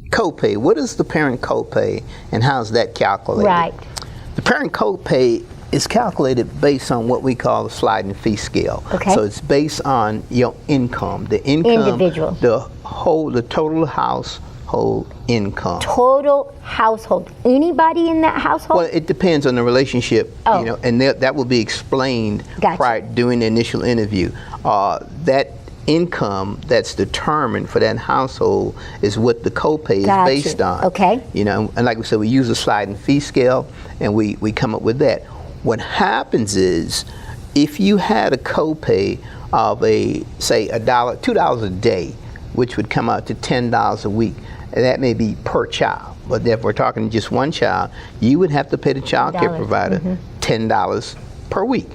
copay. What is the parent copay, and how's that calculated? Right. The parent copay is calculated based on what we call the sliding fee scale. Okay. So it's based on your income. The income, individual. the total household income. Total household. Anybody in that household? Well, it depends on the relationship, Oh. you know, and that will be explained Gotcha. during the initial interview. That income that's determined for that household is what the copay is Gotcha. based on. Okay. You know, and like we said, we use a sliding fee scale, and we come up with that. What happens is, if you had a copay of say $1, $2 a day, which would come out to $10 a week, and that may be per child. But if we're talking just one child, you would have to pay the child care provider $10 per week.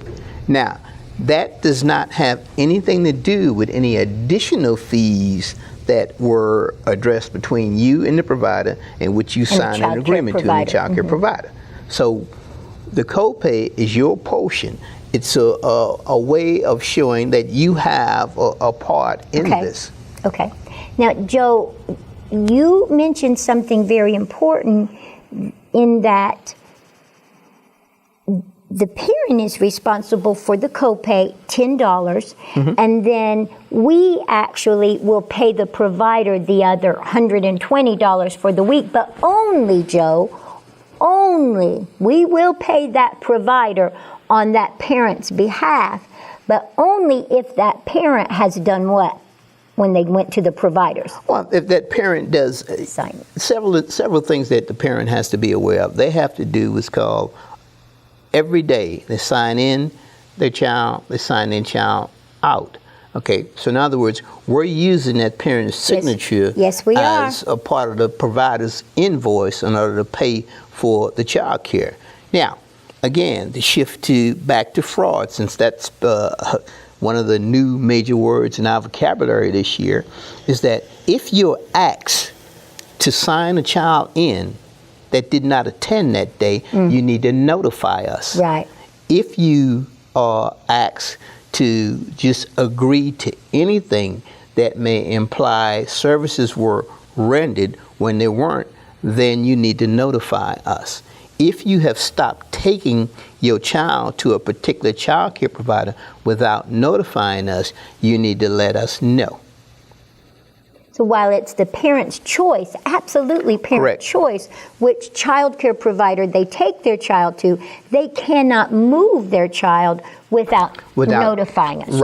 Now, that does not have anything to do with any additional fees that were addressed between you and the provider, in which you signed an agreement to the child care provider. So the copay is your portion. It's a way of showing that you have a part in this. Okay. Now, Joe, you mentioned something very important in that the parent is responsible for the copay, $10, and then we actually will pay the provider the other $120 for the week, but only, Joe, only we will pay that provider on that parent's behalf, but only if that parent has done what when they went to the providers? Well, if that parent does several things that the parent has to be aware of. They have to do what's called every day. They sign in their child, they sign their child out. Okay, so in other words, we're using that parent's signature yes, we as a part of the provider's invoice in order to pay for the child care. Now, again, the shift back to fraud, since that's one of the new major words in our vocabulary this year, is that if you're asked to sign a child in that did not attend that day, you need to notify us. Right. If you are asked to just agree to anything that may imply services were rendered when they weren't, then you need to notify us. If you have stopped taking your child to a particular child care provider without notifying us, you need to let us know. So while it's the parent's choice, absolutely parent choice, which child care provider they take their child to, they cannot move their child without notifying us,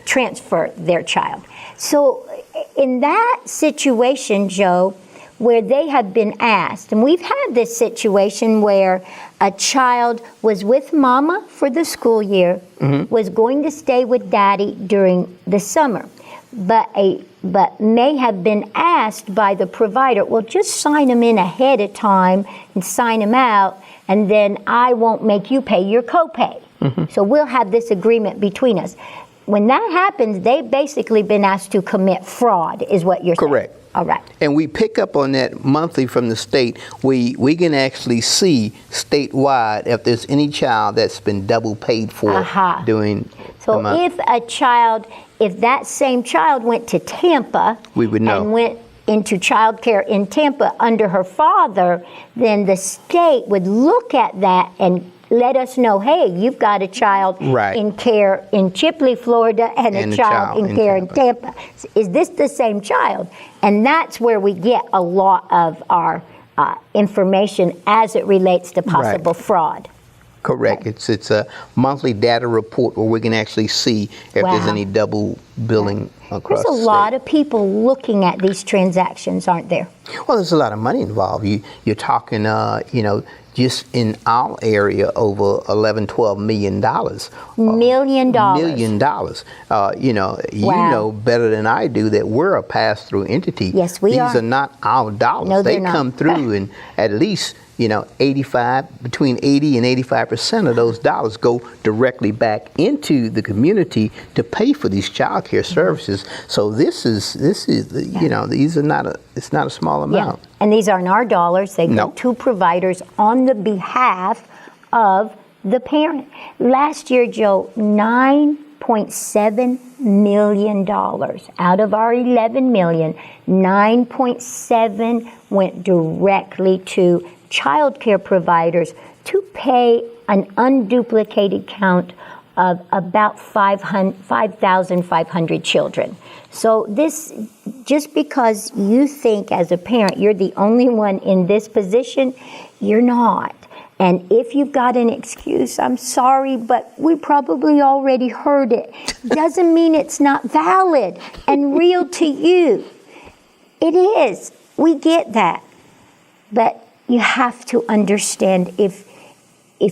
transfer their child. So in that situation, Joe, where they have been asked, and we've had this situation where a child was with mama for the school year, was going to stay with daddy during the summer, but may have been asked by the provider, well, just sign them in ahead of time and sign them out, and then I won't make you pay your copay. So we'll have this agreement between us. When that happens, they've basically been asked to commit fraud, is what you're saying. Correct. All right. And we pick up on that monthly from the state. We can actually see statewide if there's any child that's been double paid for during the month. If that same child went to Tampa, we would know, and went into child care in Tampa under her father, then the state would look at that and let us know, hey, you've got a child in care in Chipley, Florida, and a child in care in Tampa. Is this the same child? And that's where we get a lot of our information as it relates to possible fraud. Correct. It's a monthly data report where we can actually see if there's any double billing across the state. There's a lot of people looking at these transactions, aren't there? Well, there's a lot of money involved. You're talking, just in our area, over $11-12 million. $1 million. You know better than I do that we're a pass-through entity. Yes, we are. These are not our dollars. No, they come through, and at least between 80 and 85% of those dollars go directly back into the community to pay for these child care services. So this is these are not it's not a small amount. Yeah. And these aren't our dollars. They go to providers on the behalf of the parent. Last year, Joe, 9% $9.7 million. Out of our 11 million, 9.7 went directly to child care providers to pay an unduplicated count of about 5,500 children. So this, just because you think as a parent you're the only one in this position, you're not. And if you've got an excuse, I'm sorry, but we probably already heard it. Doesn't mean it's not valid and real to you. It is. We get that. But you have to understand, if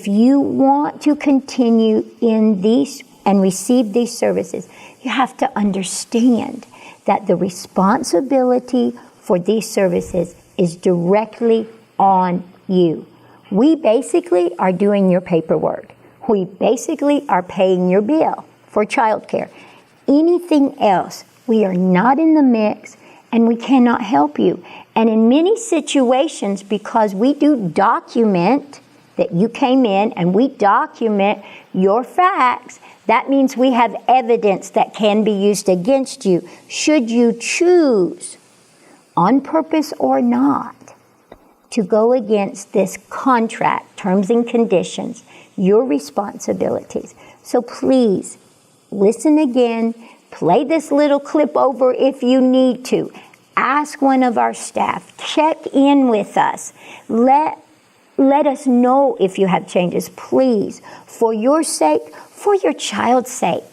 you want to continue in these and receive these services, you have to understand that the responsibility for these services is directly on you. We basically are doing your paperwork. We basically are paying your bill for childcare. Anything else, we are not in the mix and we cannot help you. And in many situations, because we do document that you came in and we document your facts, that means we have evidence that can be used against you should you choose, on purpose or not, to go against this contract, terms and conditions, your responsibilities. So please, listen again, play this little clip over if you need to. Ask one of our staff, check in with us. Let us know if you have changes, please, for your sake, for your child's sake.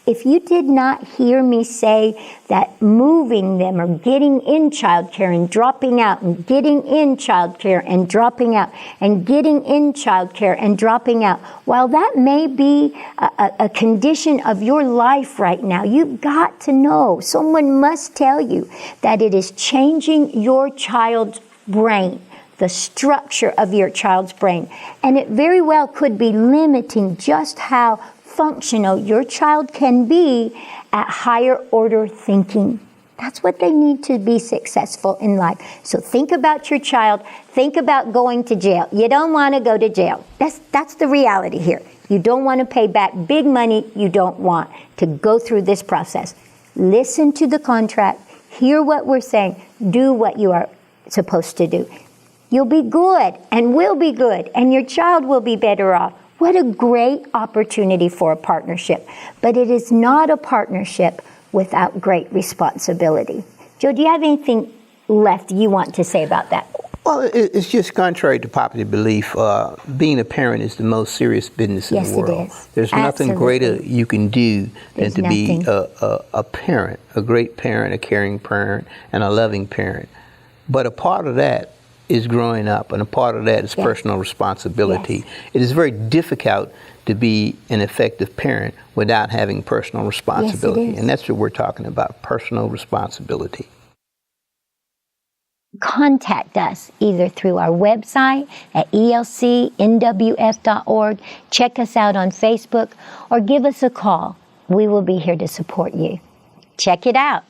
If you did not hear me say that moving them or getting in childcare and dropping out and getting in childcare and dropping out and getting in childcare and dropping out, while that may be a condition of your life right now, you've got to know, someone must tell you that it is changing your child's brain, the structure of your child's brain. And it very well could be limiting just how functional your child can be at higher order thinking. That's what they need to be successful in life. So think about your child. Think about going to jail. You don't want to go to jail. That's the reality here. You don't want to pay back big money. You don't want to go through this process. Listen to the contract. Hear what we're saying. Do what you are supposed to do. You'll be good and will be good, and your child will be better off. What a great opportunity for a partnership. But it is not a partnership without great responsibility. Joe, do you have anything left you want to say about that? Well, it's just contrary to popular belief. Being a parent is the most serious business in the world. Yes, it is. There's nothing greater you can do than to be a parent, a great parent, a caring parent, and a loving parent. But a part of that is growing up, and a part of that is personal responsibility. Yes. It is very difficult to be an effective parent without having personal responsibility. Yes, it is. And that's what we're talking about, personal responsibility. Contact us either through our website at elcnwf.org, check us out on Facebook, or give us a call. We will be here to support you. Check it out.